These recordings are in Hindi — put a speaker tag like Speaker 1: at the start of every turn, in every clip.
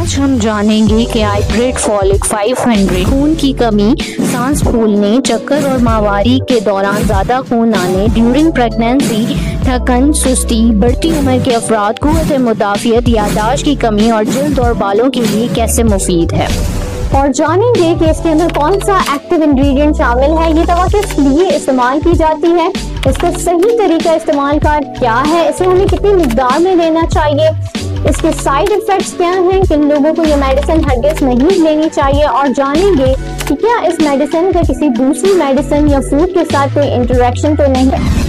Speaker 1: आज हम जानेंगे कि आइब्रेट फॉलिक 500 खून की कमी, सांस फूलने, चक्कर और माहवारी के दौरान ज्यादा खून आने, ड्यूरिंग प्रेगनेंसी, थकन, सुस्ती, बढ़ती उम्र के अफराद, कुव्वत मुदाफियत, यादाश्त की कमी और जल्द और बालों के लिए कैसे मुफीद है।
Speaker 2: और जानेंगे कि इसके अंदर कौन सा एक्टिव इंग्रेडिएंट शामिल है, ये दवा किस लिए इस्तेमाल की जाती है, इसका सही तरीका इस्तेमाल का क्या है, इसे हमें कितनी मिकदार में लेना चाहिए, इसके साइड इफेक्ट्स क्या हैं, किन लोगों को ये मेडिसिन हरगिज़ नहीं लेनी चाहिए, और जानेंगे कि क्या इस मेडिसिन का किसी दूसरी मेडिसिन या फूड के साथ कोई इंटरेक्शन तो नहीं है।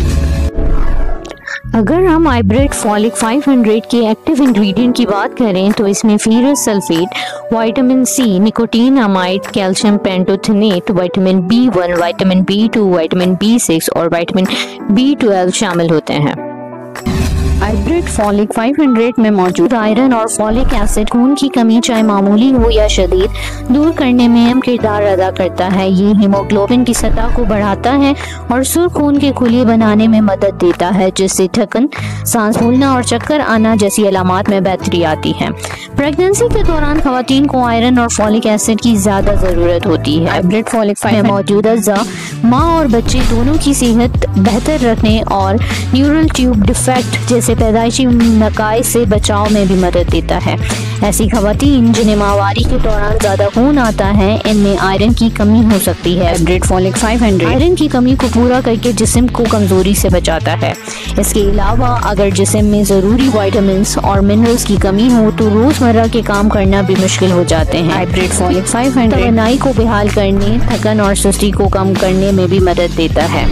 Speaker 1: अगर हम आइब्रेट फॉलिक 500 के एक्टिव इंग्रेडिएंट की बात करें तो इसमें ferrous sulphate, vitamin C, nicotinamide, calcium pantothenate, vitamin B1, vitamin B2, vitamin B6 और विटामिन B12 शामिल होते हैं। आइब्रेट फॉलिक 500 में मौजूद आयरन और फॉलिक एसिड खून की कमी चाहे मामूली हो या शदीद दूर करने में अहम किरदार अदा करता है। ये हीमोग्लोबिन की सतह को बढ़ाता है और सुर्ख खून के खुले बनाने में मदद देता है, जिससे थकन, सांस फूलना और चक्कर आना जैसी अलामात में बेहतरी आती है। प्रेगनेंसी के दौरान खवातीन को आयरन और फॉलिक एसिड की ज्यादा जरूरत होती है। आइब्रेट फॉलिक 500 में मौजूद अज्जा माँ और बच्चे दोनों की सेहत बेहतर रखने और न्यूरल ट्यूब डिफेक्ट जैसे पैदाइशी नकाइस से बचाव में भी मदद देता है। ऐसी खवातीन जिन्हें माहवारी के दौरान ज्यादा खून आता है, इनमें आयरन की कमी हो सकती है। आइब्रेट फॉलिक 500 आयरन की कमी को पूरा करके जिस्म को कमजोरी से बचाता है। इसके अलावा अगर जिस्म में जरूरी विटामिन्स और मिनरल्स की कमी हो तो रोजमर्रा के काम करना भी मुश्किल हो जाते हैं। आइब्रेट फॉलिक 500 तवानाई को बहाल करने, थकन और सुस्ती को कम करने में भी मदद देता है।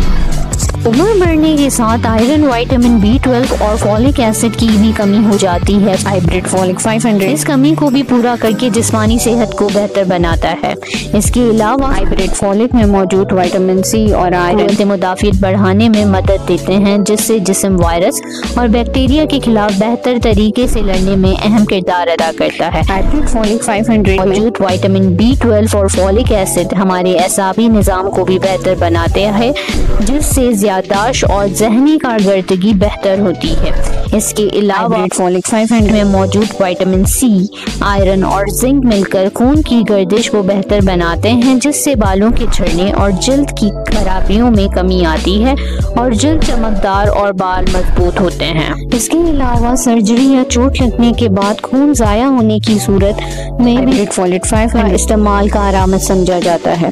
Speaker 1: उम्र बढ़ने के साथ आयरन, विटामिन B12 और फॉलिक एसिड की भी कमी हो जाती है। आइब्रेट फॉलिक 500 इस कमी को भी पूरा करके जिस्मानी सेहत को बेहतर बनाता है। इसके अलावा आइब्रेट फॉलिक में मौजूद विटामिन सी और आयरन से मुदाफियत बढ़ाने में मदद देते हैं, जिससे जिस्म वायरस और बैक्टीरिया के खिलाफ बेहतर तरीके से लड़ने में अहम किरदार अदा करता है। आइब्रेट फॉलिक 500 मौजूद विटामिन B12 और फॉलिक एसिड हमारे एसाबी निज़ाम को भी बेहतर बनाते हैं, जिससे याददाश्त और ज़हनी कारकर्दगी बेहतर होती है। इसके अलावा फॉलिक 500 में मौजूद विटामिन सी, आयरन और जिंक मिलकर खून की गर्दिश को बेहतर बनाते हैं, जिससे बालों के झड़ने और जल्द की खराबियों में कमी आती है और जल्द चमकदार और बाल मजबूत होते हैं। इसके अलावा सर्जरी या चोट लगने के बाद खून जाया होने की सूरत में भी फॉलिक 500 का इस्तेमाल का आरामद समझा जाता है।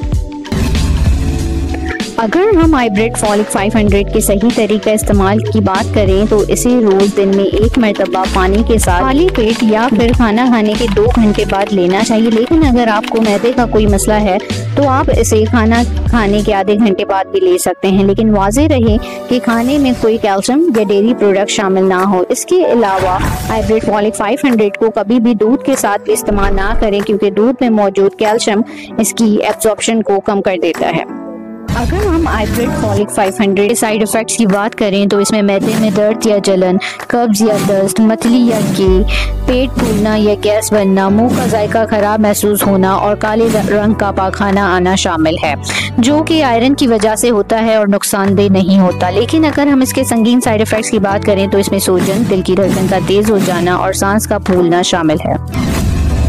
Speaker 1: अगर हम आइब्रेट फॉलिक 500 के सही तरीका इस्तेमाल की बात करें तो इसे रोज दिन में एक मरतबा पानी के साथ खाली पेट या फिर खाना खाने के 2 घंटे बाद लेना चाहिए। लेकिन अगर आपको मैदे का कोई मसला है तो आप इसे खाना खाने के आधे घंटे बाद भी ले सकते हैं, लेकिन वाज़ेह रहे कि खाने में कोई कैल्शियम या डेयरी प्रोडक्ट शामिल ना हो। इसके अलावा आइब्रेट फॉलिक 500 को कभी भी दूध के साथ भी इस्तेमाल ना करें, क्योंकि दूध में मौजूद कैल्शियम इसकी एब्जॉर्प्शन को कम कर देता है। अगर हम आइब्रेट फॉलिक 500 के साइड इफेक्ट्स की बात करें तो इसमें मैदे में दर्द या जलन, कब्ज या दस्त, मतली या गे, पेट फूलना या गैस बनना, मुंह का जायका खराब महसूस होना और काले रंग का पाखाना आना शामिल है, जो कि आयरन की वजह से होता है और नुकसानदेह नहीं होता। लेकिन अगर हम इसके संगीन साइड इफेक्ट्स की बात करें तो इसमें सूजन, दिल की धड़कन का तेज हो जाना और सांस का फूलना शामिल है।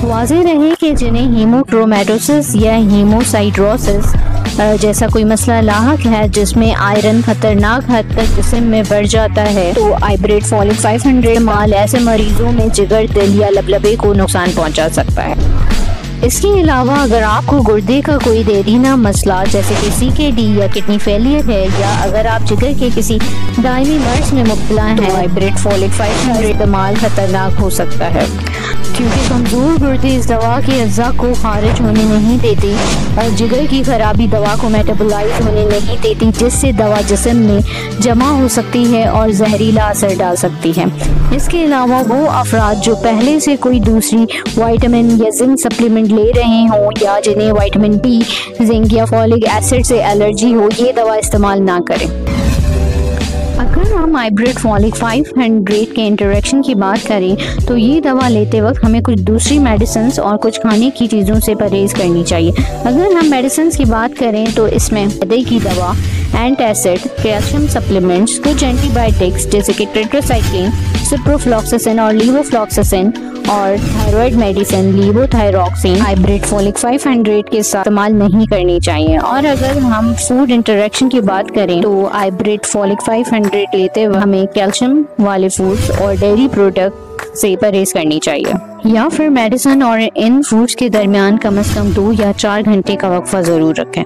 Speaker 1: वाज़ेह रहे कि जिन्हें हीमोक्रोमैटोसिस या हीमोसाइड्रोसिस जैसा कोई मसला लाहक है, जिसमें आयरन खतरनाक हद तक जिस्म में बढ़ जाता है, तो आइब्रेट फॉलिक 500 माल ऐसे मरीजों में जिगर, दिल या लबलबे को नुकसान पहुंचा सकता है। इसके अलावा अगर आपको गुर्दे का कोई देरीना मसला जैसे कि CKD या किडनी फेलियर है, या अगर आप जिगर के किसी दायमी मर्ज में मुब्तला हैं, तो आइब्रेट फॉलिक 500 इस्तेमाल खतरनाक हो सकता है, क्योंकि कमजोर गुर्दे इस दवा के अज्जा को खारिज होने नहीं देती और जिगर की खराबी दवा को मेटाबोलाइज होने नहीं देती, जिससे दवा जिस्म में जमा हो सकती है और जहरीला असर डाल सकती है। इसके अलावा वो अफराद जो पहले से कोई दूसरी विटामिन या जिंक सप्लीमेंट ले रहे हों या जिन्हें विटामिन B, जिंक या फॉलिक एसिड से एलर्जी हो, ये दवा इस्तेमाल ना करें। अगर हम आइब्रेट फॉलिक 500 के इंटरेक्शन की बात करें तो ये दवा लेते वक्त हमें कुछ दूसरी मेडिसिन और कुछ खाने की चीज़ों से परहेज करनी चाहिए। अगर हम मेडिसिन की बात करें तो इसमें मैदे की दवा, एंटासिड, कैल्शियम सप्लीमेंट्स, कुछ एंटीबायोटिक्स जैसे कि टेट्रासाइक्लिन, सिप्रोफ्लॉक्सासिन और लीवोफ्लॉक्सासिन और थायराइड मेडिसिन लीवोथायरॉक्सिन हाइब्रिड फॉलिक 500 के साथ इस्तेमाल नहीं करनी चाहिए। और अगर हम फूड इंटरेक्शन की बात करें तो हाइब्रिड फॉलिक 500 लेते हुए हमें कैल्शियम वाले फूड्स और डेयरी प्रोडक्ट से परहेज करनी चाहिए, या फिर मेडिसिन और इन फूड्स के दरमियान कम से कम 2 या 4 घंटे का वक्फा जरूर रखें।